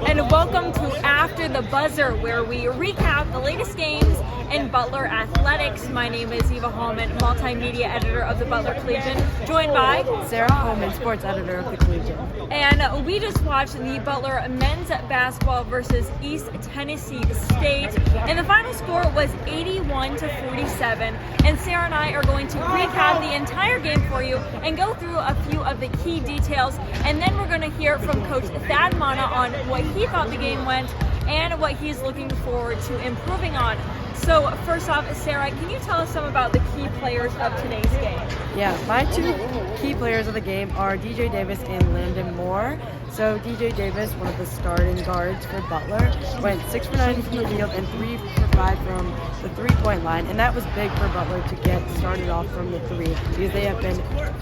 and welcome to After the Buzzer, where we recap the latest games in Butler athletics. My name is Eva Hallman, multimedia editor of the Butler Collegian, joined by Sarah Hohman, sports editor of the Collegian. And we just watched the Butler men's basketball versus East Tennessee State, and the final score was 81-47. And Sarah and I are going to recap the entire game for you and go through a few of the key details, and then we're going to hear from Coach Thad Mana on what he thought the game went and what he's looking forward to improving on. So first off, Sarah, can you tell us some about the key players of today's game? Yeah, my two key players of the game are DJ Davis and Landon Moore. So DJ Davis, one of the starting guards for Butler, went 6 for 9 from the field and 3 for 5 from the three-point line. And that was big for Butler to get started off from the three, because they have been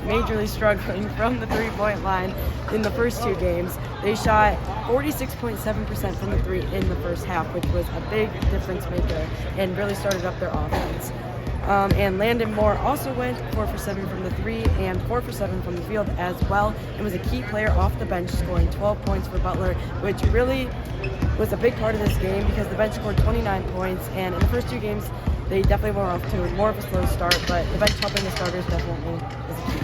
majorly struggling from the three-point line in the first two games. They shot 46.7% from the three in the first half, which was a big difference maker and really started up their offense. And Landon Moore also went 4 for 7 from the three and 4 for 7 from the field as well, and was a key player off the bench, scoring 12 points for Butler, which really was a big part of this game because the bench scored 29 points, and in the first two games they definitely were off to more of a slow start, but the bench helping the starters definitely was a key.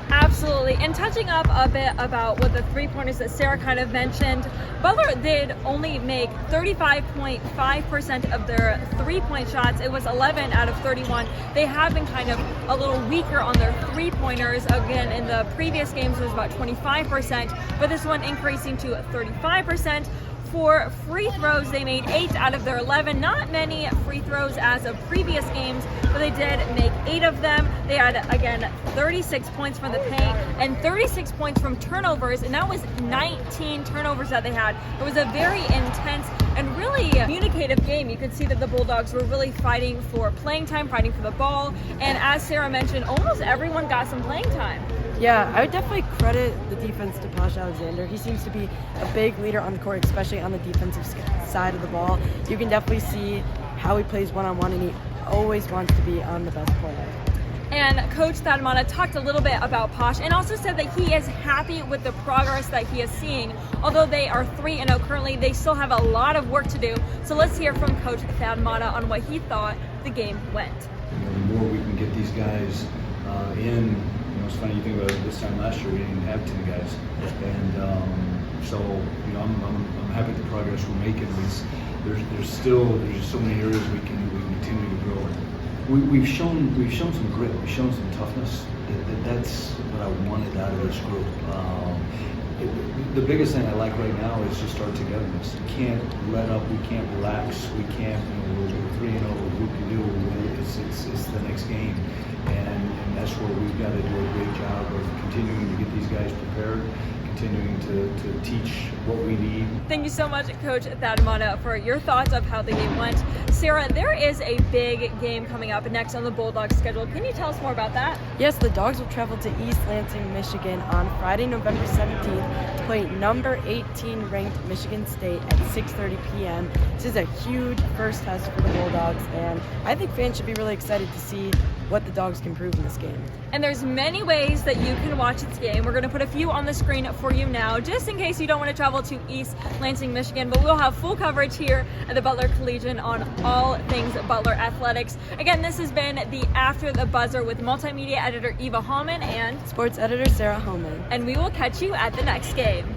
Absolutely. And touching up a bit about what the three-pointers that Sarah kind of mentioned, Butler did only make 35.5% of their three-point shots. It was 11 out of 31. They have been kind of a little weaker on their three-pointers. Again, in the previous games it was about 25%, but this one increasing to 35%. For free throws, they made 8 out of their 11. Not many free throws as of previous games, but they did make 8 of them. They had, again, 36 points from the paint and 36 points from turnovers, and that was 19 turnovers that they had. It was a very intense and really communicative game. You could see that the Bulldogs were really fighting for playing time, fighting for the ball, and as Sarah mentioned, almost everyone got some playing time. Yeah, I would definitely credit the defense to Posh Alexander. He seems to be a big leader on the court, especially on the defensive side of the ball. You can definitely see how he plays one-on-one, and he always wants to be on the best player. And Coach Thad Mana talked a little bit about Posh and also said that he is happy with the progress that he is seeing. Although they are 3-0 currently, they still have a lot of work to do. So let's hear from Coach Thad Mana on what he thought the game went. The more we can get these guys in, it's funny, you think about it, this time last year we didn't even have 10 guys, and so I'm happy with the progress we're making. There's just so many areas we can continue to grow. We've shown some grit, we've shown some toughness. That's what I wanted out of this group. The biggest thing I like right now is just our togetherness. We can't let up, we can't relax, we can't. We're 3-0. We can do it's the next game. And that's where we've got to do a great job of continuing to get these guys prepared, continuing to teach what we need. Thank you so much, Coach Thad Mana, for your thoughts of how the game went. Sarah, there is a big game coming up next on the Bulldogs schedule. Can you tell us more about that? Yes, the Dogs will travel to East Lansing, Michigan on Friday, November 17th to play number 18 ranked Michigan State at 6:30 p.m. This is a huge first test for the Bulldogs, and I think fans should be really excited to see what the Dogs can prove in this game. And there's many ways that you can watch this game. We're going to put a few on the screen for you now, just in case you don't want to travel to East Lansing, Michigan, but we'll have full coverage here at the Butler Collegian on all things Butler athletics. Again, this has been the After the Buzzer with multimedia editor Eva Hallman and sports editor Sarah Hohman. And we will catch you at the next game.